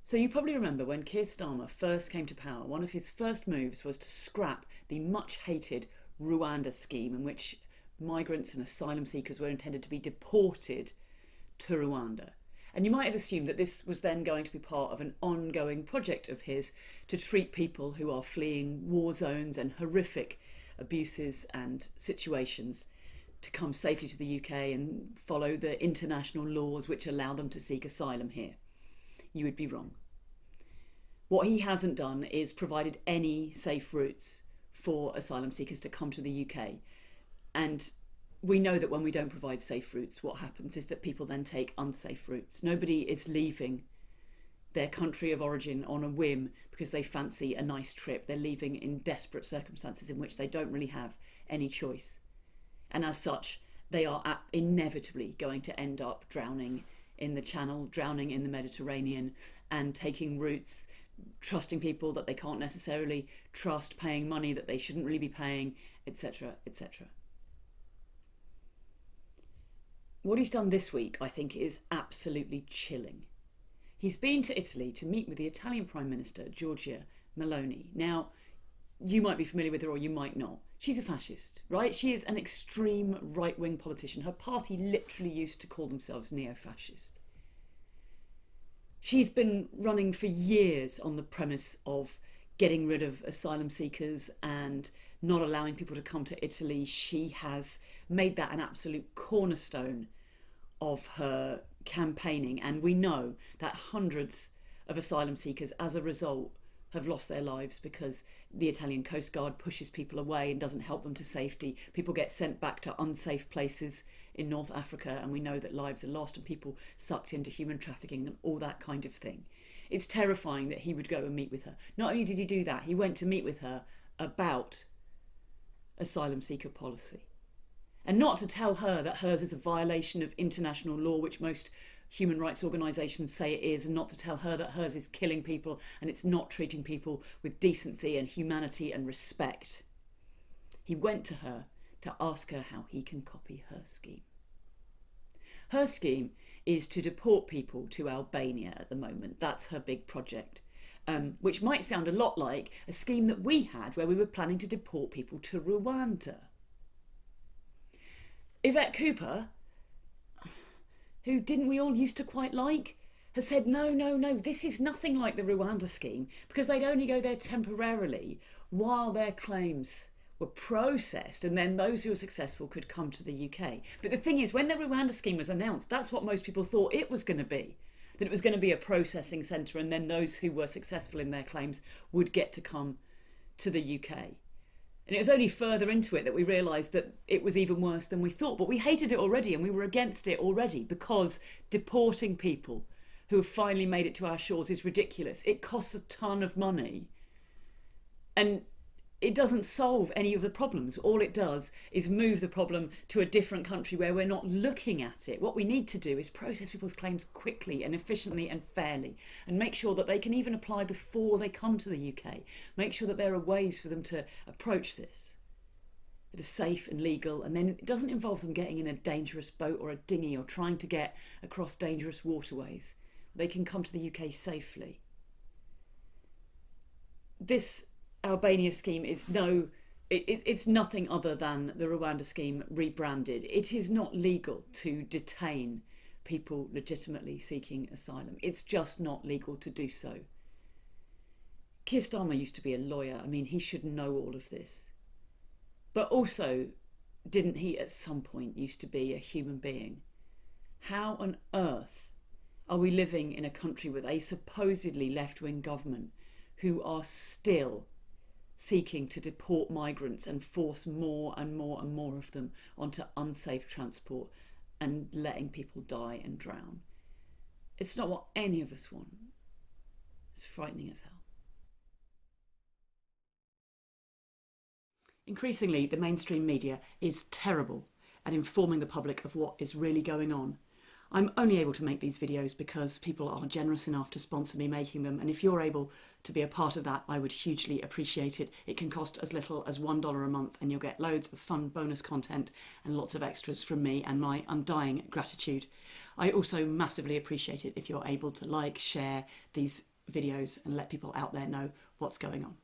So you probably remember when Keir Starmer first came to power, one of his first moves was to scrap the much hated Rwanda scheme in which migrants and asylum seekers were intended to be deported to Rwanda. And you might have assumed that this was then going to be part of an ongoing project of his to treat people who are fleeing war zones and horrific abuses and situations to come safely to the UK and follow the international laws which allow them to seek asylum here. You would be wrong. What he hasn't done is provided any safe routes for asylum seekers to come to the UK. And we know that when we don't provide safe routes, what happens is that people then take unsafe routes. Nobody is leaving their country of origin on a whim because they fancy a nice trip. They're leaving in desperate circumstances in which they don't really have any choice. And as such, they are inevitably going to end up drowning in the Channel, drowning in the Mediterranean, and taking routes, trusting people that they can't necessarily trust, paying money that they shouldn't really be paying, etc., etc. What he's done this week, I think, is absolutely chilling. He's been to Italy to meet with the Italian Prime Minister, Giorgia Meloni. Now, you might be familiar with her or you might not. She's a fascist, right? She is an extreme right-wing politician. Her party literally used to call themselves neo-fascist. She's been running for years on the premise of getting rid of asylum seekers and not allowing people to come to Italy. She has made that an absolute cornerstone of her campaigning. And we know that hundreds of asylum seekers, as a result, have lost their lives because the Italian Coast Guard pushes people away and doesn't help them to safety. People get sent back to unsafe places in North Africa, and we know that lives are lost and people sucked into human trafficking and all that kind of thing. It's terrifying that he would go and meet with her. Not only did he do that, he went to meet with her about asylum seeker policy. And not to tell her that hers is a violation of international law, which most human rights organisations say it is, and not to tell her that hers is killing people and it's not treating people with decency and humanity and respect. He went to her to ask her how he can copy her scheme. Her scheme is to deport people to Albania at the moment. That's her big project, which might sound a lot like a scheme that we had where we were planning to deport people to Rwanda. Yvette Cooper, who didn't we all used to quite like, has said, no, this is nothing like the Rwanda scheme, because they'd only go there temporarily while their claims were processed, and then those who were successful could come to the UK. But the thing is, when the Rwanda scheme was announced, that's what most people thought it was going to be, that it was going to be a processing centre, and then those who were successful in their claims would get to come to the UK. And it was only further into it that we realised that it was even worse than we thought. But we hated it already and we were against it already because deporting people who have finally made it to our shores is ridiculous. It costs a ton of money and it doesn't solve any of the problems. All it does is move the problem to a different country where we're not looking at it. What we need to do is process people's claims quickly and efficiently and fairly, and make sure that they can even apply before they come to the UK. Make sure that there are ways for them to approach this that are safe and legal, and then it doesn't involve them getting in a dangerous boat or a dinghy or trying to get across dangerous waterways. They can come to the UK safely. This Albania scheme is it's nothing other than the Rwanda scheme rebranded. It is not legal to detain people legitimately seeking asylum. It's just not legal to do so. Keir Starmer used to be a lawyer. I mean, he should know all of this. But also, didn't he at some point used to be a human being? How on earth are we living in a country with a supposedly left-wing government who are still seeking to deport migrants and force more and more and more of them onto unsafe transport and letting people die and drown? It's not what any of us want. It's frightening as hell. Increasingly, the mainstream media is terrible at informing the public of what is really going on. I'm only able to make these videos because people are generous enough to sponsor me making them, and if you're able to be a part of that, I would hugely appreciate it. It can cost as little as $1 a month and you'll get loads of fun bonus content and lots of extras from me, and my undying gratitude. I also massively appreciate it if you're able to like, share these videos and let people out there know what's going on.